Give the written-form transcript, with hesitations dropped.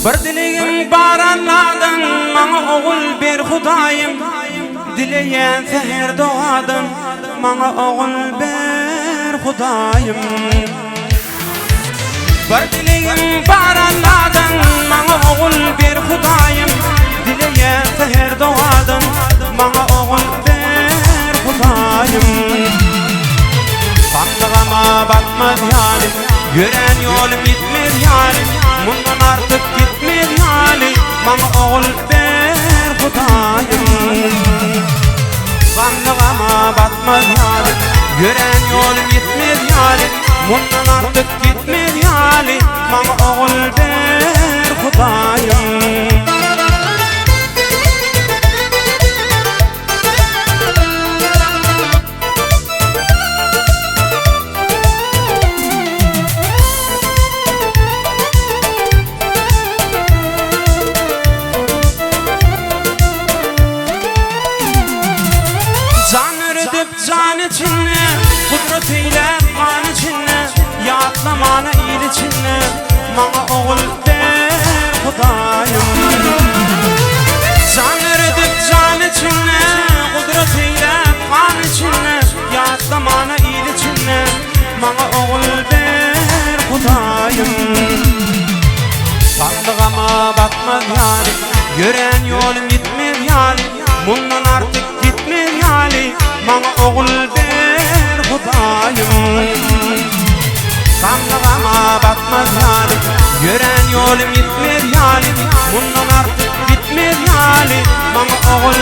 Bir dilegim bar Allah'dan, bana oğul bir Hudayım. Dileyen seher doğadan, bana oğul bir Hudayım. Bir dilegim bar Allah'dan, bana oğul bir Hudayım. Dileyen seher doğadan, bana oğul bir Hudayım. Bandığıma batmaz yalim, gören yolum gitmez yalim. Bundan artık gitmez yalim, bana oğul ver Hudayım. Bandığıma batmaz yalim, gören yolum gitmez yalim. Bundan artık gitmez yalim, bana oğul ver Hudayım. Can içinne, kudretiyle kan içinne, yatlamana iyil içinne, bana oğul ver Hudayım. Can eridip can içinne, kudretiyle kan içinne, yatlamana iyil içinne, bana oğul ver Hudayım. Bandığıma batmaz yalim, gören yolum gitmez yalim. Bundan artık gitmez yalim, bana oğul ver Hudayım. Bandığıma batmaz yalim, gören yolum gitmez yalim. Bundan artık gitmez yalim, bana oğul